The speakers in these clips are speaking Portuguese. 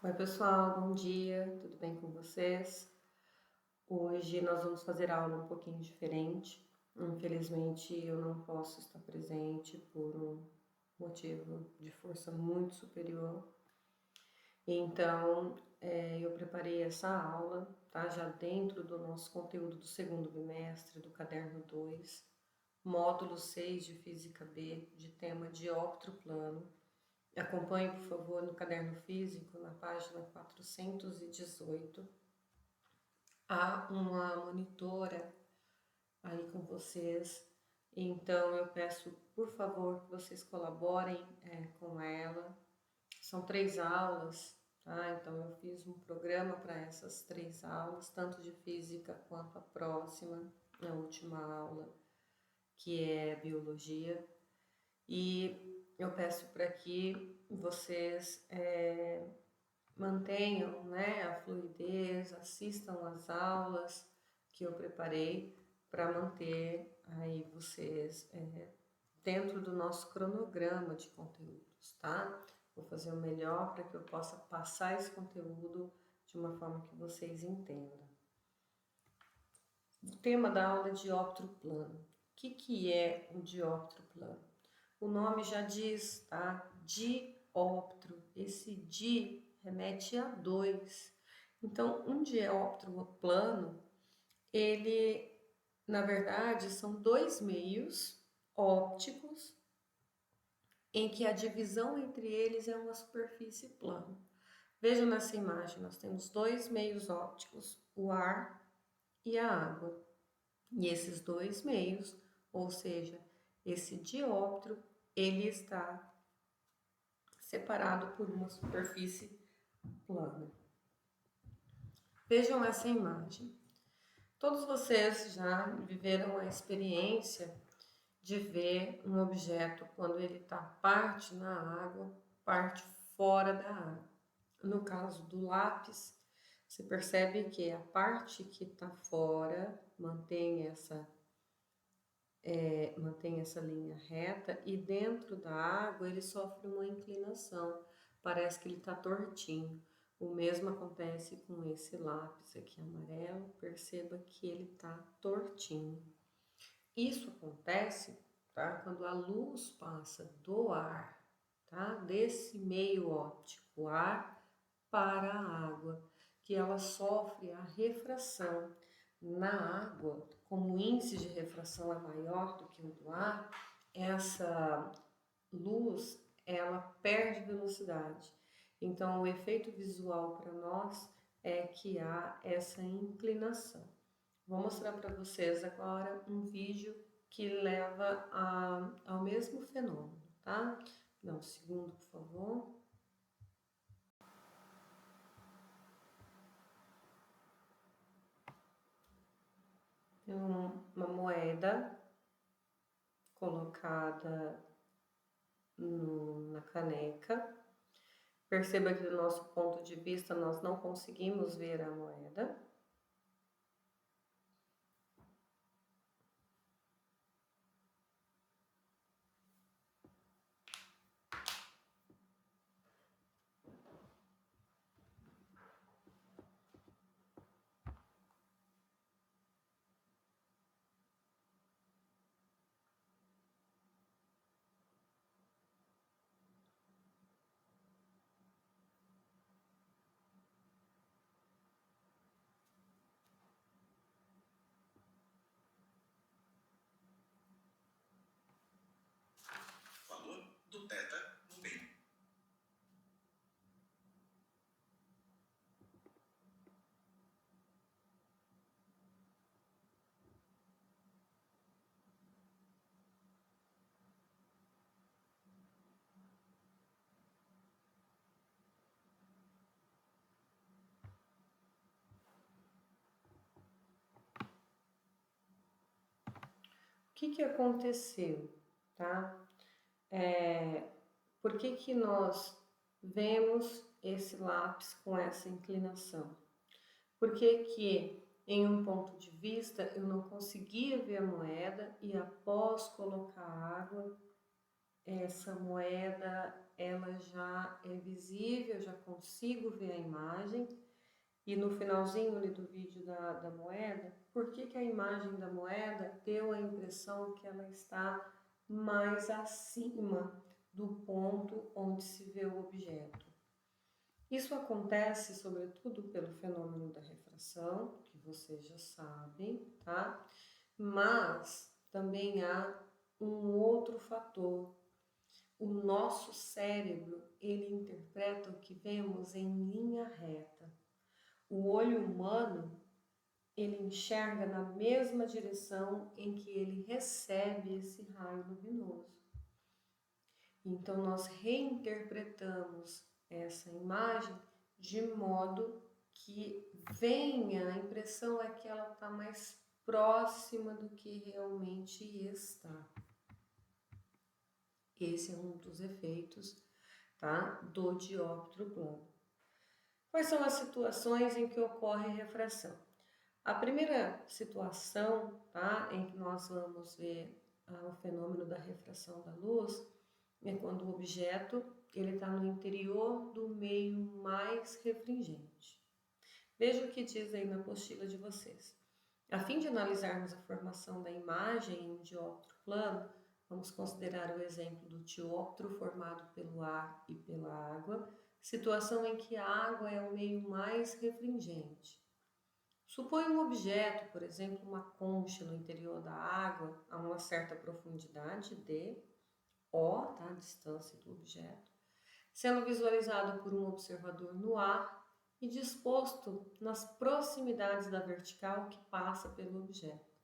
Oi pessoal, bom dia, tudo bem com vocês? Hoje nós vamos fazer aula um pouquinho diferente. Infelizmente eu não posso estar presente por um motivo de força muito superior. Então eu preparei essa aula, tá? Já dentro do nosso conteúdo do segundo bimestre, do caderno 2, módulo 6 de Física B, de tema dióptro plano. Acompanhe, por favor, no caderno físico, na página 418. Há uma monitora aí com vocês, então eu peço, por favor, que vocês colaborem com ela. São 3 aulas, tá? Então eu fiz um programa para essas 3 aulas, tanto de física quanto a próxima, a última aula, que é biologia. E eu peço para que vocês mantenham, né, a fluidez, assistam às aulas que eu preparei para manter aí vocês dentro do nosso cronograma de conteúdos, tá? Vou fazer o melhor para que eu possa passar esse conteúdo de uma forma que vocês entendam. O tema da aula é dióptro plano. O que é o dióptro plano? O nome já diz, tá? Dióptro. Esse di remete a 2. Então, um dióptro plano, ele, na verdade, são 2 meios ópticos em que a divisão entre eles é uma superfície plana. Vejam nessa imagem, nós temos 2 meios ópticos, o ar e a água. E esses 2 meios, ou seja, esse dióptro, ele está separado por uma superfície plana. Vejam essa imagem. Todos vocês já viveram a experiência de ver um objeto quando ele está parte na água, parte fora da água. No caso do lápis, você percebe que a parte que está fora mantém essa linha reta e dentro da água ele sofre uma inclinação, parece que ele está tortinho. O mesmo acontece com esse lápis aqui amarelo, perceba que ele está tortinho. Isso acontece, tá, quando a luz passa do ar, tá, desse meio óptico, ar, para a água, que ela sofre a refração. Na água, como o índice de refração é maior do que o do ar, essa luz ela perde velocidade. Então, o efeito visual para nós é que há essa inclinação. Vou mostrar para vocês agora um vídeo que leva ao mesmo fenômeno, tá? Dá um segundo, por favor. Tem uma moeda colocada na caneca. Perceba que do nosso ponto de vista nós não conseguimos ver a moeda. Valor do θ no meio. O que aconteceu, tá? Por que nós vemos esse lápis com essa inclinação? Por que em um ponto de vista eu não conseguia ver a moeda e após colocar água, essa moeda ela já é visível, eu já consigo ver a imagem. E no finalzinho ali do vídeo da moeda, por que que a imagem da moeda deu a impressão que ela está mais acima do ponto onde se vê o objeto? Isso acontece sobretudo pelo fenômeno da refração, que vocês já sabem, tá? Mas também há um outro fator. O nosso cérebro, ele interpreta o que vemos em linha reta. O olho humano, ele enxerga na mesma direção em que ele recebe esse raio luminoso. Então, nós reinterpretamos essa imagem de modo que venha, a impressão é que ela está mais próxima do que realmente está. Esse é um dos efeitos, tá, do dióptro plano. Quais são as situações em que ocorre refração? A primeira situação, tá, em que nós vamos ver o fenômeno da refração da luz é quando o objeto ele está no interior do meio mais refringente. Veja o que diz aí na apostila de vocês. A fim de analisarmos a formação da imagem em um dióptro plano, vamos considerar o exemplo do dióptro formado pelo ar e pela água, situação em que a água é o meio mais refringente. Suponha um objeto, por exemplo, uma concha no interior da água a uma certa profundidade d, O, tá, a distância do objeto, sendo visualizado por um observador no ar e disposto nas proximidades da vertical que passa pelo objeto.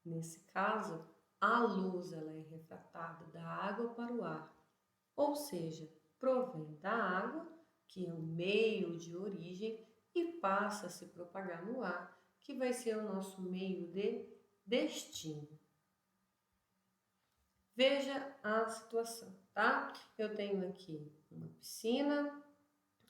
Nesse caso, a luz ela é refratada da água para o ar, ou seja, provém da água, que é o meio de origem, e passa a se propagar no ar, que vai ser o nosso meio de destino. Veja a situação, tá? Eu tenho aqui uma piscina,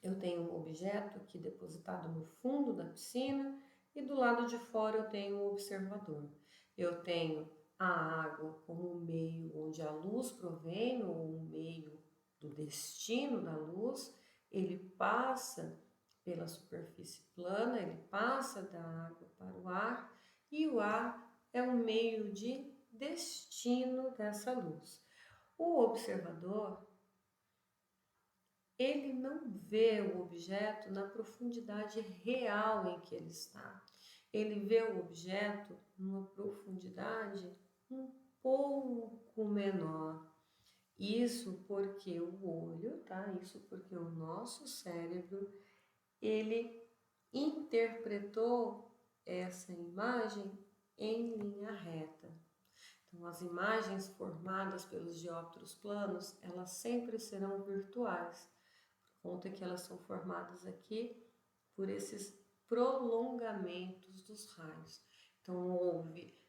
eu tenho um objeto aqui depositado no fundo da piscina e do lado de fora eu tenho um observador. Eu tenho a água como o meio onde a luz provém, ou o meio do destino da luz, ele passa pela superfície plana, ele passa da água para o ar, e o ar é o meio de destino dessa luz. O observador, ele não vê o objeto na profundidade real em que ele está. Ele vê o objeto numa profundidade um pouco menor. Isso porque o olho, tá? Isso porque o nosso cérebro, ele interpretou essa imagem em linha reta. Então, as imagens formadas pelos dióptros planos, elas sempre serão virtuais, por conta que elas são formadas aqui por esses prolongamentos dos raios. Então, houve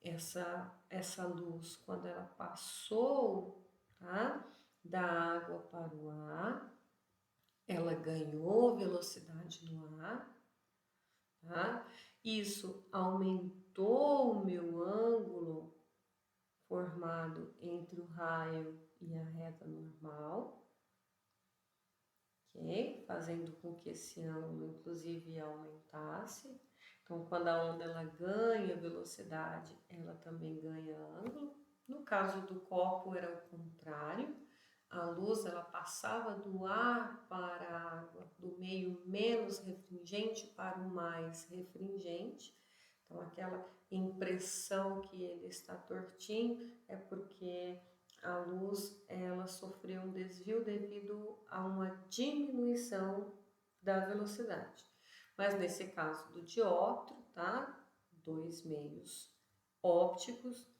essa luz quando ela passou, tá, da água para o ar, ela ganhou velocidade no ar, tá? Isso aumentou o meu ângulo formado entre o raio e a reta normal, ok? Fazendo com que esse ângulo, inclusive, aumentasse. Então, quando a onda ela ganha velocidade, ela também ganha ângulo. No caso do copo era o contrário. A luz ela passava do ar para a água, do meio menos refringente para o mais refringente. Então, aquela impressão que ele está tortinho é porque a luz ela sofreu um desvio devido a uma diminuição da velocidade. Mas nesse caso do dióptro, tá? Dois meios ópticos,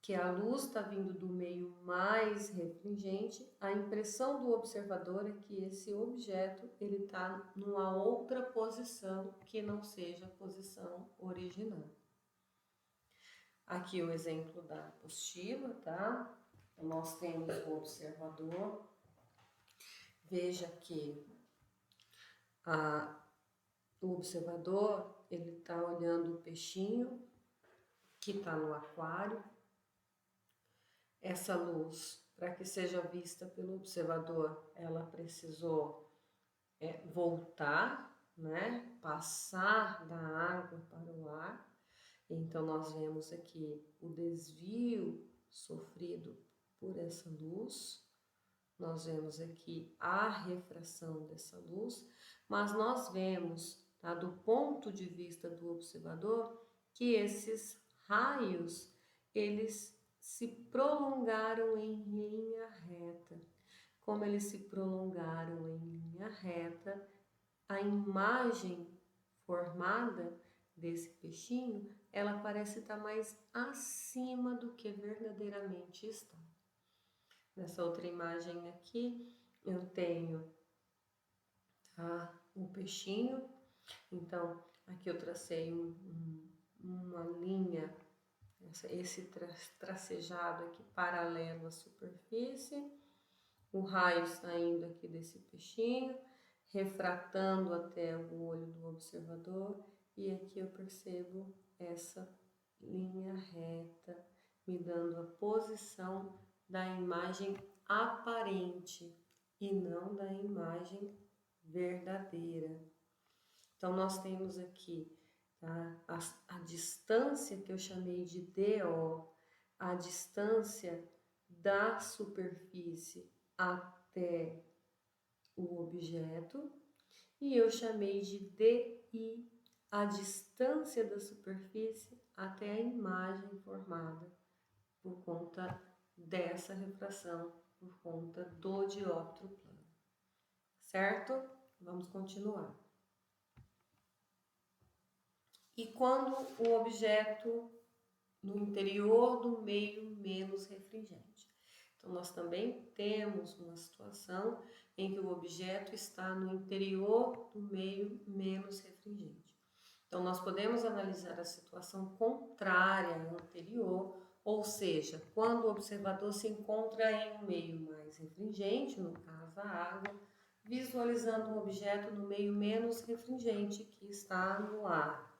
que a luz está vindo do meio mais refringente, a impressão do observador é que esse objeto ele está numa outra posição que não seja a posição original. Aqui o exemplo da apostila, tá? Nós temos o observador. Veja que o observador ele está olhando o peixinho que está no aquário. Essa luz para que seja vista pelo observador, ela precisou voltar, né? Passar da água para o ar. Então, nós vemos aqui o desvio sofrido por essa luz, nós vemos aqui a refração dessa luz, mas nós vemos, tá, do ponto de vista do observador, que esses raios, eles se prolongaram em linha reta. Como eles se prolongaram em linha reta, a imagem formada desse peixinho, ela parece estar mais acima do que verdadeiramente está. Nessa outra imagem aqui, eu tenho, tá, o peixinho. Então, aqui eu tracei uma linha, esse tracejado aqui paralelo à superfície, o raio saindo aqui desse peixinho, refratando até o olho do observador, e aqui eu percebo essa linha reta, me dando a posição da imagem aparente e não da imagem verdadeira. Então, nós temos aqui, tá, a distância que eu chamei de DO, a distância da superfície até o objeto, e eu chamei de DI, a distância da superfície até a imagem formada por conta dessa refração, por conta do dióptro plano. Certo? Vamos continuar. E quando o objeto no interior do meio menos refringente? Então, nós também temos uma situação em que o objeto está no interior do meio menos refringente. Então, nós podemos analisar a situação contrária à anterior, ou seja, quando o observador se encontra em um meio mais refringente, no caso a água, visualizando um objeto no meio menos refringente, que está no ar.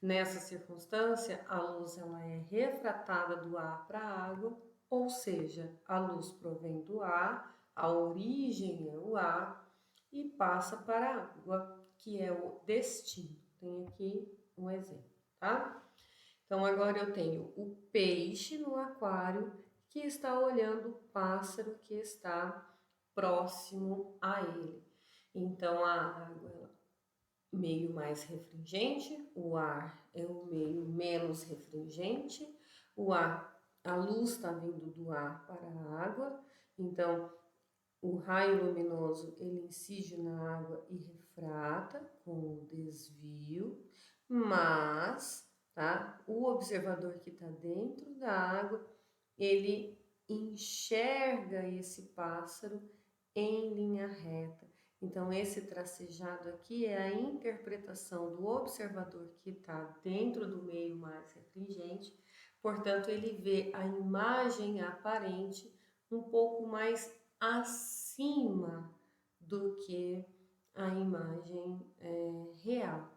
Nessa circunstância, a luz ela é refratada do ar para a água, ou seja, a luz provém do ar, a origem é o ar, e passa para a água, que é o destino. Tem aqui um exemplo, tá? Então, agora eu tenho o peixe no aquário que está olhando o pássaro que está próximo a ele. Então, a água meio mais refringente, o ar é o meio menos refringente, a luz está vindo do ar para a água, então o raio luminoso ele incide na água e refrata com o desvio, mas, tá, o observador que está dentro da água, ele enxerga esse pássaro em linha reta. Então, esse tracejado aqui é a interpretação do observador que está dentro do meio mais refringente, portanto, ele vê a imagem aparente um pouco mais acima do que a imagem real.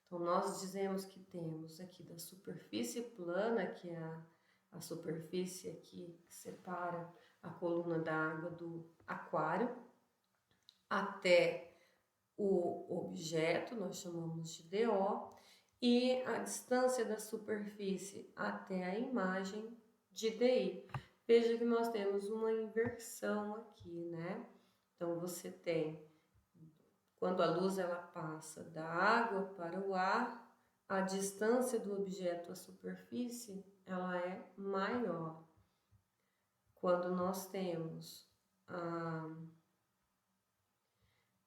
Então, nós dizemos que temos aqui da superfície plana, que é a superfície aqui que separa a coluna da água do aquário, até o objeto, nós chamamos de DO, e a distância da superfície até a imagem de DI. Veja que nós temos uma inversão aqui, né? Então, você tem, quando a luz ela passa da água para o ar, a distância do objeto à superfície, ela é maior. Quando nós temos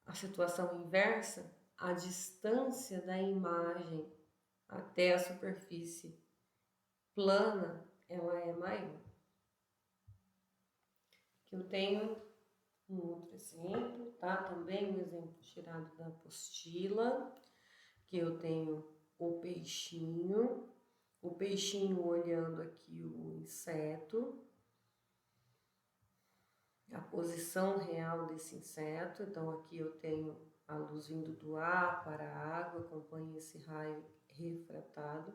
a situação inversa, a distância da imagem até a superfície plana, ela é maior. Aqui eu tenho um outro exemplo, tá? Também um exemplo tirado da apostila, que eu tenho o peixinho olhando aqui o inseto, a posição real desse inseto. Então, aqui eu tenho a luz vindo do ar para a água, acompanha esse raio refratado.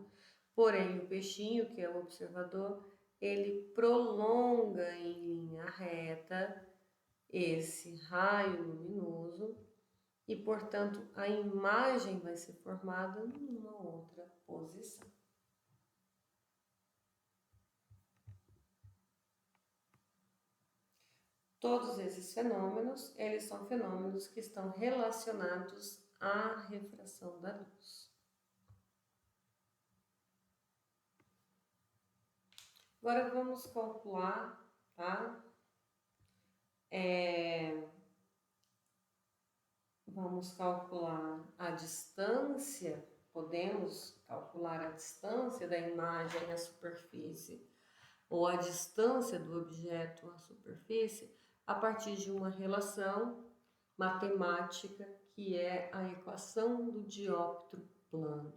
Porém, o peixinho, que é o observador, ele prolonga em linha reta esse raio luminoso e, portanto, a imagem vai ser formada numa outra posição. Todos esses fenômenos, eles são fenômenos que estão relacionados à refração da luz. Agora vamos calcular, tá? Vamos calcular a distância, podemos calcular a distância da imagem à superfície ou a distância do objeto à superfície a partir de uma relação matemática que é a equação do dióptro plano.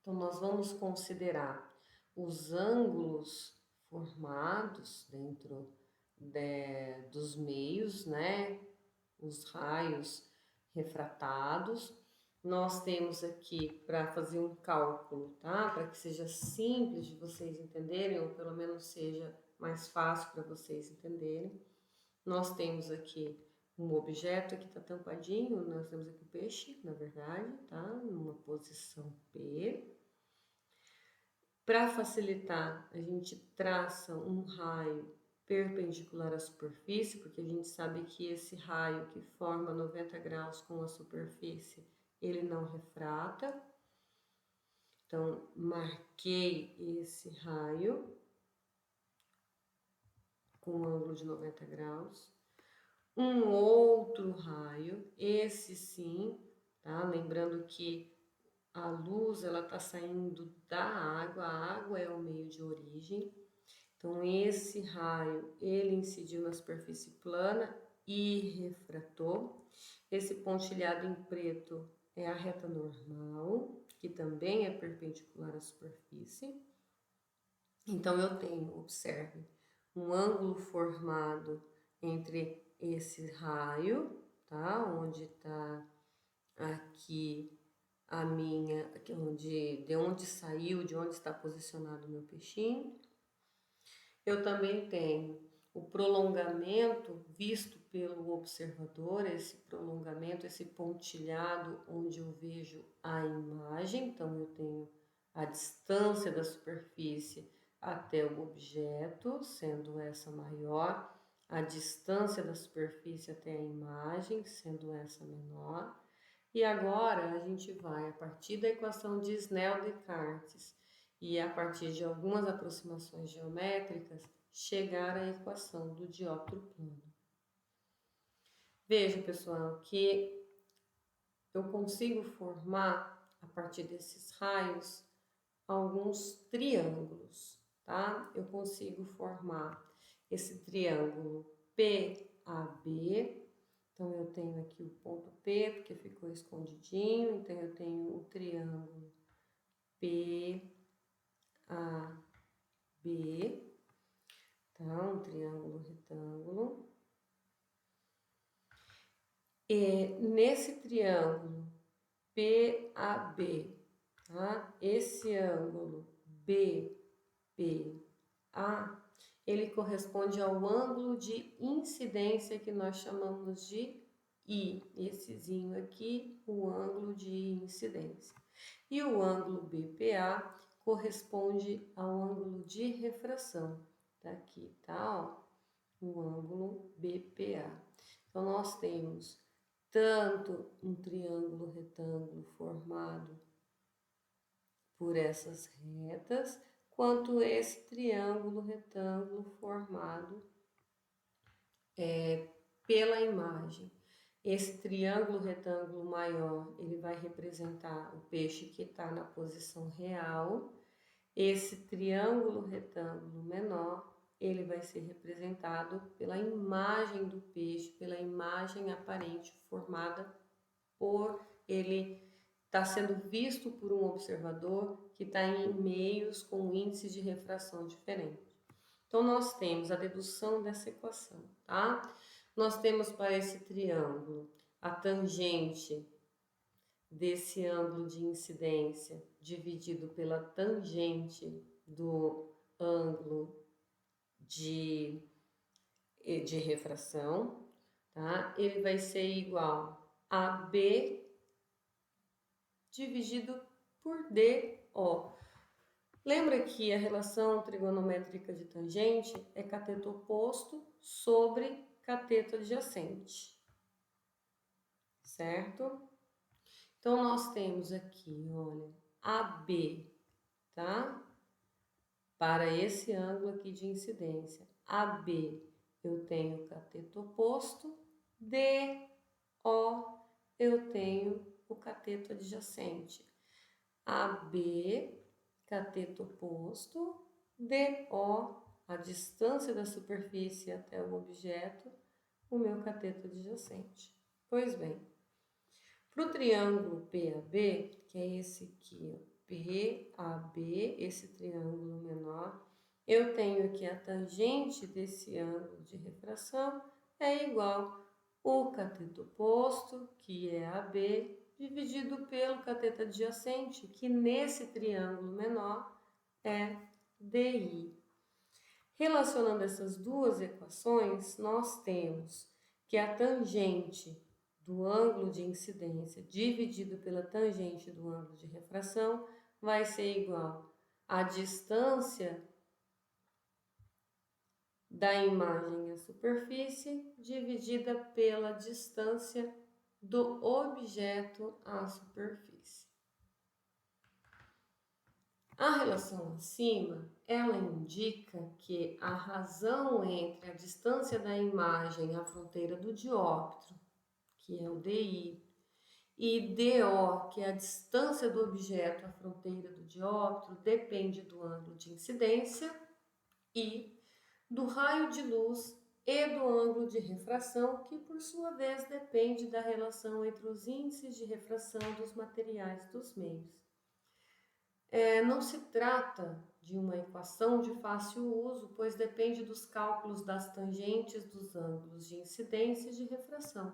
Então, nós vamos considerar os ângulos formados dentro dos meios, né? Os raios refratados. Nós temos aqui para fazer um cálculo, tá? Para que seja simples de vocês entenderem, ou pelo menos seja mais fácil para vocês entenderem. Nós temos aqui um objeto que está tampadinho, nós temos aqui o peixe, na verdade, tá? Numa posição P. Para facilitar, a gente traça um raio perpendicular à superfície, porque a gente sabe que esse raio que forma 90 graus com a superfície, ele não refrata. Então, marquei esse raio com um ângulo de 90 graus. Um outro raio, esse sim, tá? Lembrando que a luz, ela está saindo da água, a água é o meio de origem. Então, esse raio, ele incidiu na superfície plana e refratou. Esse pontilhado em preto é a reta normal, que também é perpendicular à superfície. Então, eu tenho, observe, um ângulo formado entre esse raio, tá? Onde está aqui a minha, de onde saiu, de onde está posicionado o meu peixinho. Eu também tenho o prolongamento visto pelo observador, esse prolongamento, esse pontilhado onde eu vejo a imagem. Então, eu tenho a distância da superfície até o objeto, sendo essa maior, a distância da superfície até a imagem, sendo essa menor. E agora a gente vai, a partir da equação de Snell-Descartes e a partir de algumas aproximações geométricas, chegar à equação do dióptro plano. Veja, pessoal, que eu consigo formar, a partir desses raios, alguns triângulos, tá? Eu consigo formar esse triângulo PAB. Então, eu tenho aqui o ponto P, porque ficou escondidinho. Então, eu tenho o triângulo PAB, tá? Um triângulo retângulo. E nesse triângulo PAB, tá? Esse ângulo BPA, ele corresponde ao ângulo de incidência que nós chamamos de I. Essezinho aqui, o ângulo de incidência. E o ângulo BPA corresponde ao ângulo de refração. Tá aqui, tá? Ó, o ângulo BPA. Então, nós temos tanto um triângulo retângulo formado por essas retas, quanto esse triângulo retângulo formado pela imagem. Esse triângulo retângulo maior, ele vai representar o peixe que está na posição real. Esse triângulo retângulo menor, ele vai ser representado pela imagem do peixe, pela imagem aparente formada por ele está sendo visto por um observador que está em meios com índices de refração diferentes. Então, nós temos a dedução dessa equação, tá? Nós temos para esse triângulo a tangente desse ângulo de incidência dividido pela tangente do ângulo de refração, tá? Ele vai ser igual a B dividido por DO. Lembra que a relação trigonométrica de tangente é cateto oposto sobre cateto adjacente, certo? Então, nós temos aqui, olha, AB, tá? Para esse ângulo aqui de incidência. AB, eu tenho cateto oposto, DO, eu tenho o cateto adjacente. AB, cateto oposto, DO, a distância da superfície até o objeto, o meu cateto adjacente. Pois bem, para o triângulo PAB, que é esse aqui, ó, PAB, esse triângulo menor, eu tenho aqui a tangente desse ângulo de refração é igual o cateto oposto, que é AB, dividido pelo cateto adjacente, que nesse triângulo menor é DI. Relacionando essas duas equações, nós temos que a tangente do ângulo de incidência dividido pela tangente do ângulo de refração vai ser igual à distância da imagem à superfície dividida pela distância do objeto à superfície. A relação acima, ela indica que a razão entre a distância da imagem à fronteira do dióptro, que é o DI, e DO, que é a distância do objeto à fronteira do dióptro, depende do ângulo de incidência e do raio de luz e do ângulo de refração, que por sua vez depende da relação entre os índices de refração dos materiais dos meios. Não se trata de uma equação de fácil uso, pois depende dos cálculos das tangentes dos ângulos de incidência e de refração.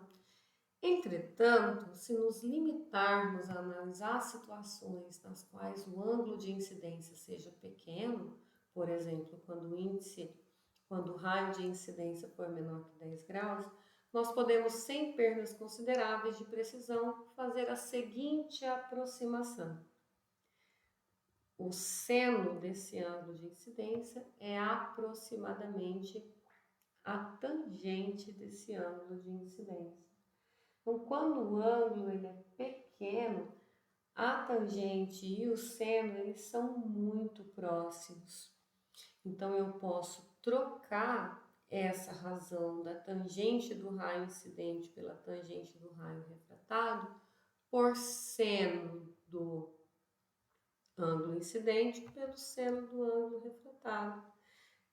Entretanto, se nos limitarmos a analisar situações nas quais o ângulo de incidência seja pequeno, por exemplo, quando o raio de incidência for menor que 10 graus, nós podemos, sem perdas consideráveis de precisão, fazer a seguinte aproximação. O seno desse ângulo de incidência é aproximadamente a tangente desse ângulo de incidência. Então, quando o ângulo ele é pequeno, a tangente e o seno eles são muito próximos. Então, eu posso trocar essa razão da tangente do raio incidente pela tangente do raio refratado por seno do ângulo incidente pelo seno do ângulo refratado.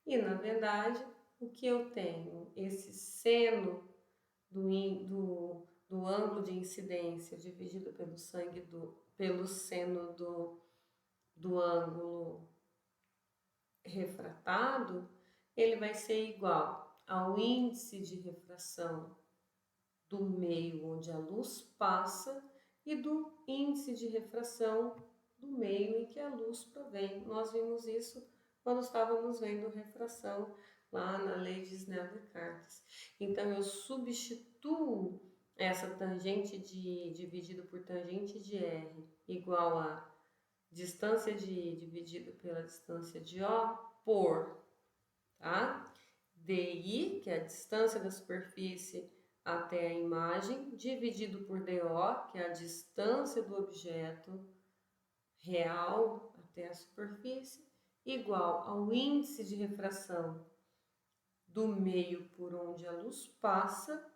E, na verdade, o que eu tenho? Esse seno do ângulo de incidência dividido pelo seno do ângulo refratado, ele vai ser igual ao índice de refração do meio onde a luz passa e do índice de refração do meio em que a luz provém. Nós vimos isso quando estávamos vendo refração lá na lei de Snell-Descartes. Então, eu substituo essa tangente dividido por tangente de R igual a distância dividido pela distância de O por, tá? DI, que é a distância da superfície até a imagem, dividido por DO, que é a distância do objeto real até a superfície, igual ao índice de refração do meio por onde a luz passa,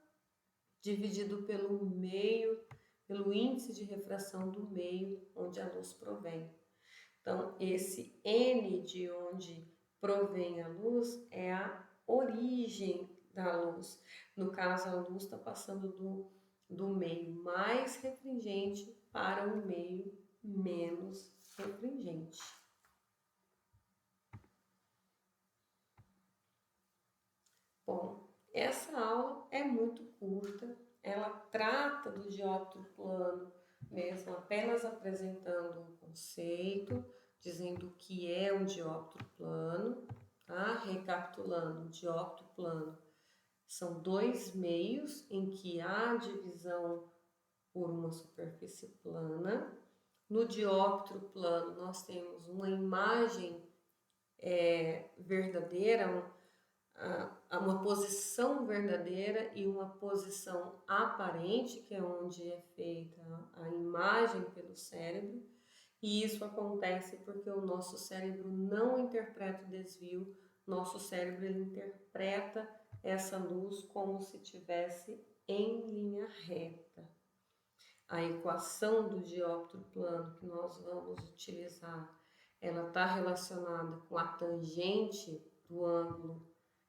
dividido pelo índice de refração do meio onde a luz provém. Então, esse N de onde provém a luz é a origem da luz. No caso, a luz está passando do meio mais refringente para o meio menos refringente. Bom, essa aula é muito curta, ela trata do dióptro plano mesmo, apenas apresentando o conceito, dizendo o que é um dióptro plano, tá? Recapitulando, o dióptro plano são dois meios em que há divisão por uma superfície plana. No dióptro plano, nós temos uma imagem verdadeira, uma posição verdadeira e uma posição aparente, que é onde é feita a imagem pelo cérebro. E isso acontece porque o nosso cérebro não interpreta o desvio, nosso cérebro ele interpreta essa luz como se tivesse em linha reta. A equação do dióptro plano que nós vamos utilizar, ela está relacionada com a tangente do ângulo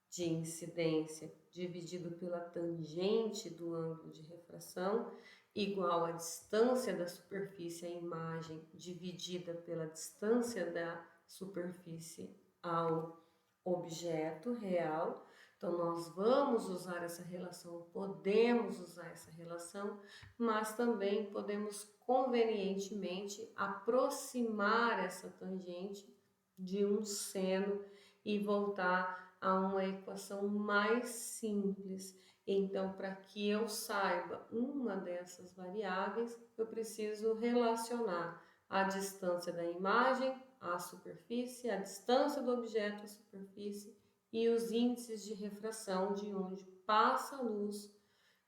de incidência dividido pela tangente do ângulo de refração, igual à distância da superfície à imagem dividida pela distância da superfície ao objeto real. Então, nós vamos usar essa relação, podemos usar essa relação, mas também podemos convenientemente aproximar essa tangente de um seno e voltar a uma equação mais simples. Então, para que eu saiba uma dessas variáveis, eu preciso relacionar a distância da imagem à superfície, a distância do objeto à superfície e os índices de refração de onde passa a luz,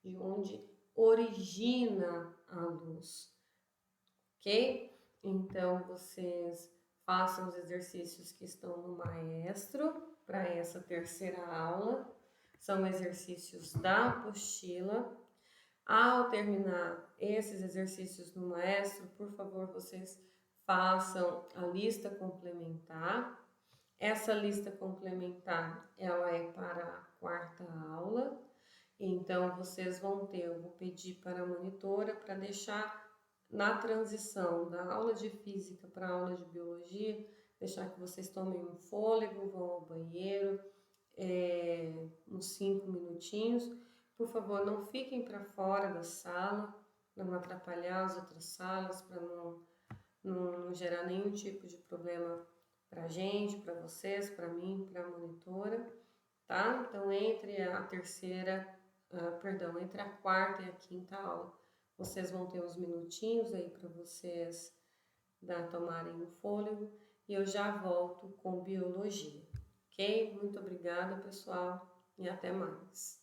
de onde origina a luz, ok? Então, vocês façam os exercícios que estão no Maestro para essa terceira aula. São exercícios da apostila. Ao terminar esses exercícios no Maestro, por favor, vocês façam a lista complementar. Essa lista complementar, ela é para a quarta aula. Então, vocês vão ter, eu vou pedir para a monitora para deixar na transição da aula de física para a aula de biologia, deixar que vocês tomem um fôlego, vão ao banheiro, uns 5 minutinhos. Por favor, não fiquem para fora da sala, para não atrapalhar as outras salas, para não gerar nenhum tipo de problema para a gente, para vocês, para mim, para a monitora, tá? Então, entre a entre a quarta e a quinta aula, vocês vão ter uns minutinhos aí para vocês tomarem um fôlego e eu já volto com biologia, ok? Muito obrigada, pessoal, e até mais.